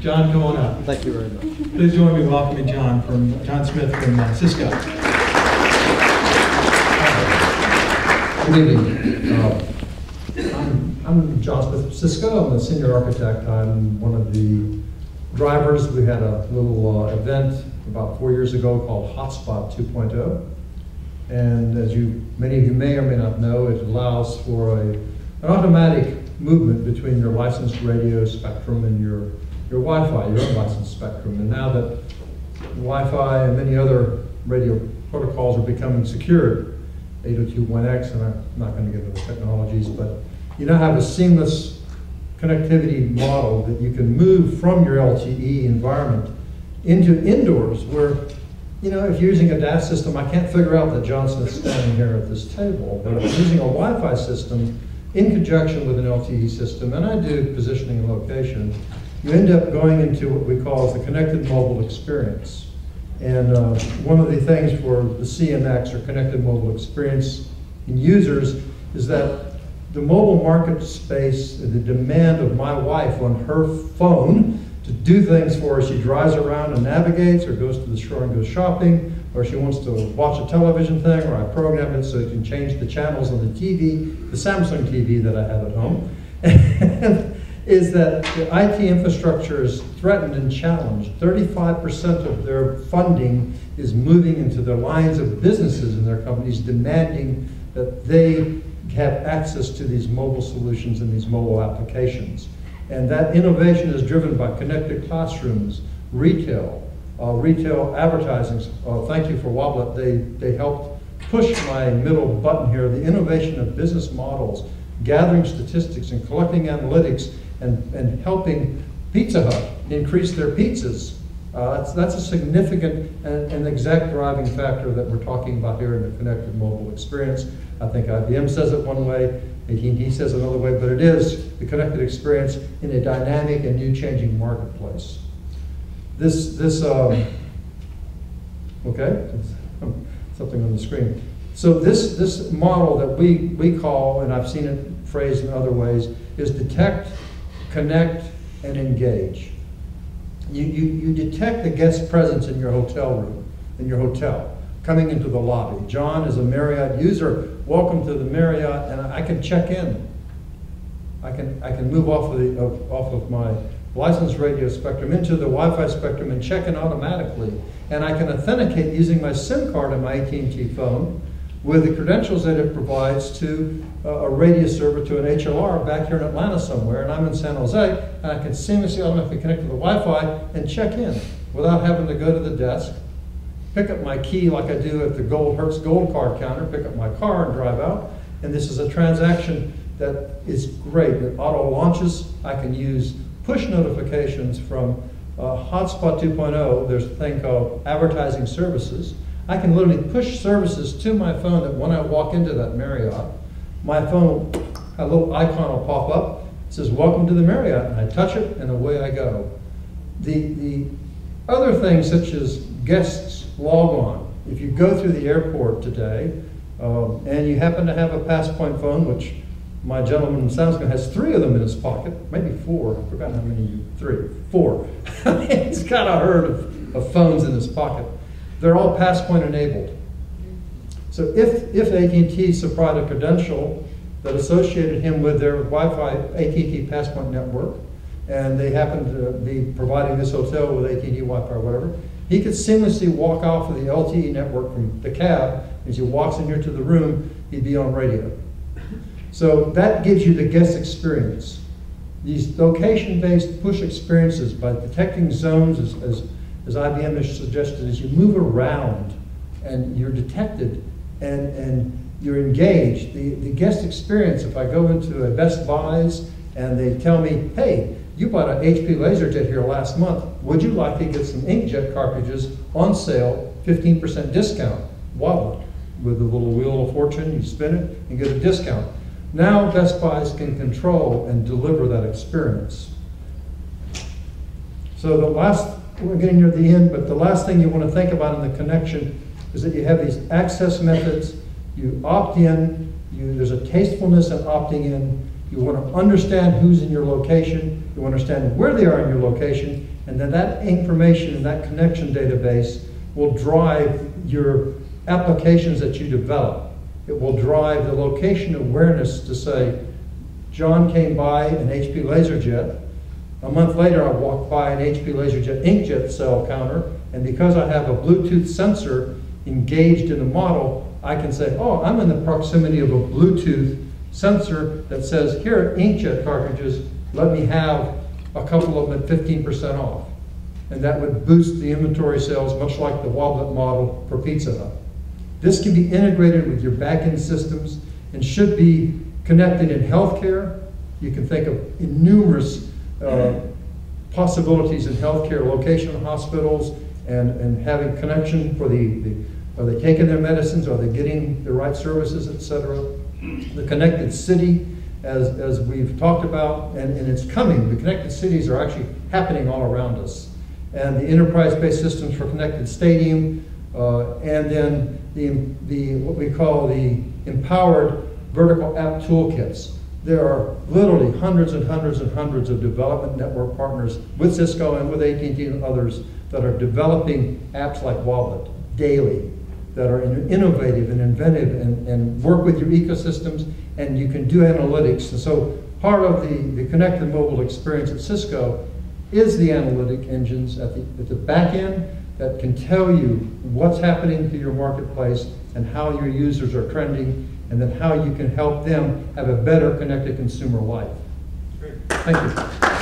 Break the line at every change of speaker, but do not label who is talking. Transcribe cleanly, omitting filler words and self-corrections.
John, come on up.
Thank you very much.
Please join me in welcoming John Smith from Cisco.
Good evening. I'm John Smith of Cisco. I'm a senior architect. I'm one of the drivers. We had a little event about 4 years ago called Hotspot 2.0. And as many of you may or may not know, it allows for an automatic movement between your licensed radio spectrum and your Wi-Fi, your own licensed spectrum. And now that Wi-Fi and many other radio protocols are becoming secured, 802.1x, and I'm not going to get into the technologies, but you now have a seamless connectivity model that you can move from your LTE environment into indoors where, you know, if you're using a DAS system, I can't figure out that John Smith's standing here at this table, but if you're using a Wi-Fi system in conjunction with an LTE system, and I do positioning and location, you end up going into what we call the connected mobile experience. And one of the things for the CMX, or connected mobile experience in users, is that the mobile market space, the demand of my wife on her phone to do things for her. She drives around and navigates, or goes to the store and goes shopping, or she wants to watch a television thing, or I program it so it can change the channels on the TV, the Samsung TV that I have at home, is that the IT infrastructure is threatened and challenged. 35% of their funding is moving into the lines of businesses in their companies, demanding that they have access to these mobile solutions and these mobile applications. And that innovation is driven by connected classrooms, retail advertising. Thank you for Wobblet. They helped push my middle button here, the innovation of business models, gathering statistics and collecting analytics, and helping Pizza Hut increase their pizzas. That's a significant and exact driving factor that we're talking about here in the connected mobile experience. I think IBM says it one way, AT&T says it another way, but it is the connected experience in a dynamic and new changing marketplace. Okay, something on the screen. So this model that we call, and I've seen it phrased in other ways, is detect, connect, and engage. You detect the guest presence in your hotel room, in your hotel, coming into the lobby. John is a Marriott user. Welcome to the Marriott, and I can check in. I can move off of my licensed radio spectrum into the Wi-Fi spectrum and check in automatically. And I can authenticate using my SIM card on my AT&T phone with the credentials that it provides to a radio server, to an HLR back here in Atlanta somewhere, and I'm in San Jose, and I can seamlessly automatically connect to the Wi-Fi and check in without having to go to the desk, pick up my key like I do at the Hertz Gold Card counter, pick up my car and drive out. And this is a transaction that is great. It auto launches. I can use push notifications from Hotspot 2.0. There's a thing called advertising services. I can literally push services to my phone that when I walk into that Marriott, my phone, a little icon will pop up. It says, welcome to the Marriott, and I touch it, and away I go. The other things, such as guests log on. If you go through the airport today, and you happen to have a Passpoint phone, which my gentleman in Soundscan has 3 of them in his pocket, maybe 4, I've forgotten how many, 4. He's got a herd of phones in his pocket. They're all Passpoint enabled. So if AT&T supplied a credential that associated him with their Wi-Fi AT&T Passpoint network, and they happened to be providing this hotel with AT&T Wi-Fi or whatever, he could seamlessly walk off of the LTE network from the cab. As he walks in here to the room, he'd be on radio. So that gives you the guest experience. These location-based push experiences, by detecting zones, as IBM has suggested, as you move around and you're detected and you're engaged. The guest experience, if I go into a Best Buy's and they tell me, hey, you bought an HP LaserJet here last month, would you like to get some inkjet cartridges on sale, 15% discount? Wobbler, with the little wheel of fortune, you spin it and get a discount. Now Best Buys can control and deliver that experience. So the last, we're getting near the end, but the last thing you want to think about in the connection is that you have these access methods. You opt in, there's a tastefulness in opting in. You want to understand who's in your location, you understand where they are in your location, and then that information and that connection database will drive your applications that you develop. It will drive the location awareness to say, John came by an HP LaserJet. A month later, I walked by an HP LaserJet inkjet cell counter, and because I have a Bluetooth sensor engaged in the model, I can say, oh, I'm in the proximity of a Bluetooth sensor that says, here are inkjet cartridges, let me have a couple of them at 15% off. And that would boost the inventory sales, much like the Wobblet model for Pizza Hut. This can be integrated with your back-end systems and should be connected in healthcare. You can think of numerous possibilities in healthcare, location hospitals, and having connection for are they taking their medicines, are they getting the right services, etc. The connected city, as we've talked about, and it's coming. The connected cities are actually happening all around us. And the enterprise-based systems for connected stadium, and then the what we call the empowered vertical app toolkits. There are literally hundreds and hundreds and hundreds of development network partners with Cisco and with AT&T and others that are developing apps like Wobblet daily, that are innovative and inventive and work with your ecosystems, and you can do analytics. And so part of the connected mobile experience at Cisco is the analytic engines at the back end that can tell you what's happening to your marketplace and how your users are trending, and then how you can help them have a better connected consumer life.
Great.
Thank you.